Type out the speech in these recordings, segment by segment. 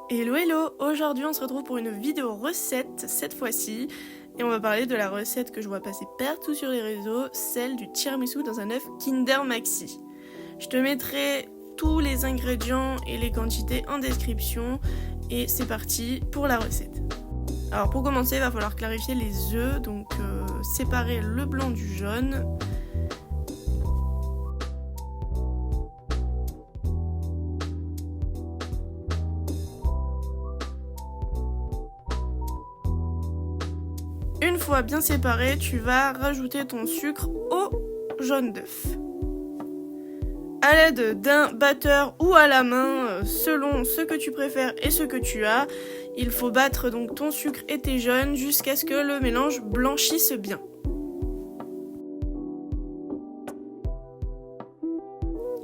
Hello hello, aujourd'hui on se retrouve pour une vidéo recette cette fois-ci et on va parler de la recette que je vois passer partout sur les réseaux, celle du tiramisu dans un œuf Kinder Maxi. Je te mettrai tous les ingrédients et les quantités en description et c'est parti pour la recette. Alors pour commencer il va falloir clarifier les œufs, donc séparer le blanc du jaune. Une fois bien séparé, tu vas rajouter ton sucre au jaune d'œuf. À l'aide d'un batteur ou à la main, selon ce que tu préfères et ce que tu as, il faut battre donc ton sucre et tes jaunes jusqu'à ce que le mélange blanchisse bien.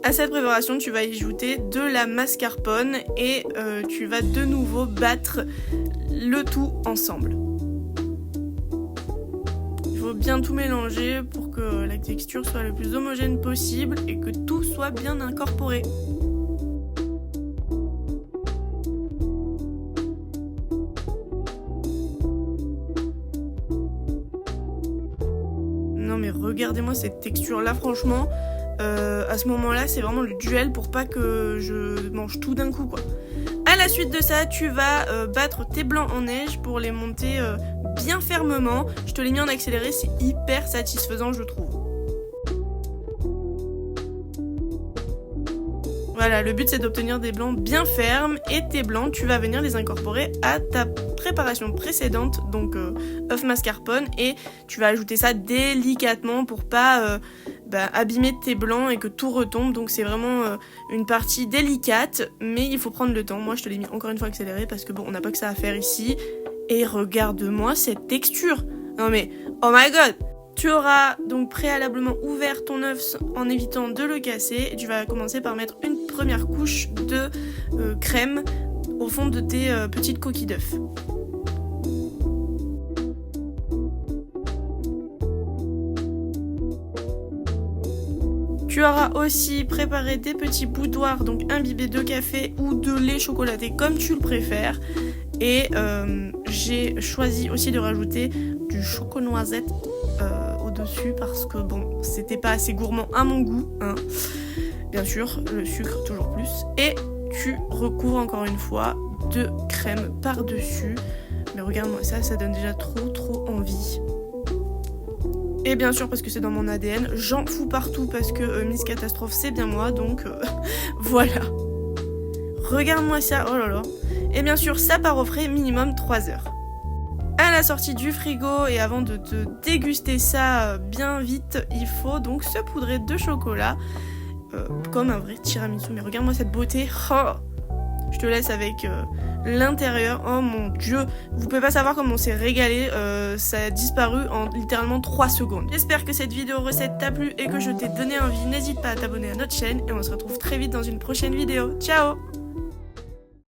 À cette préparation, tu vas y ajouter de la mascarpone et tu vas de nouveau battre le tout ensemble. Il faut bien tout mélanger pour que la texture soit le plus homogène possible et que tout soit bien incorporé. Non mais regardez-moi cette texture là, franchement, à ce moment là c'est vraiment le duel pour pas que je mange tout d'un coup quoi. À la suite de ça, tu vas battre tes blancs en neige pour les monter bien fermement. Je te l'ai mis en accéléré, c'est hyper satisfaisant je trouve. Voilà, le but c'est d'obtenir des blancs bien fermes et tes blancs, tu vas venir les incorporer à ta préparation précédente, donc œuf mascarpone, et tu vas ajouter ça délicatement pour pas abîmer tes blancs et que tout retombe. Donc c'est vraiment une partie délicate, mais il faut prendre le temps. Moi je te l'ai mis encore une fois accéléré parce que bon, on n'a pas que ça à faire ici. Et regarde-moi cette texture. Non mais, oh my god. Tu auras donc préalablement ouvert ton œuf en évitant de le casser. Et tu vas commencer par mettre une première couche de crème au fond de tes petites coquilles d'œufs. Tu auras aussi préparé des petits boudoirs, donc imbibés de café ou de lait chocolaté comme tu le préfères. Et j'ai choisi aussi de rajouter du choco noisette au-dessus parce que bon, c'était pas assez gourmand à mon goût, hein. Bien sûr, le sucre toujours plus. Et tu recouvres encore une fois de crème par-dessus. Mais regarde-moi ça, ça donne déjà trop envie. Et bien sûr, parce que c'est dans mon ADN, j'en fous partout parce que Miss Catastrophe c'est bien moi, donc voilà. Regarde-moi ça, oh là là. Et bien sûr, ça part au frais minimum 3 heures. À la sortie du frigo et avant de te déguster ça bien vite, il faut donc se poudrer de chocolat comme un vrai tiramisu. Mais regarde-moi cette beauté. Oh, je te laisse avec l'intérieur. Oh mon dieu, vous pouvez pas savoir comment on s'est régalé. Ça a disparu en littéralement 3 secondes. J'espère que cette vidéo recette t'a plu et que je t'ai donné envie. N'hésite pas à t'abonner à notre chaîne et on se retrouve très vite dans une prochaine vidéo. Ciao!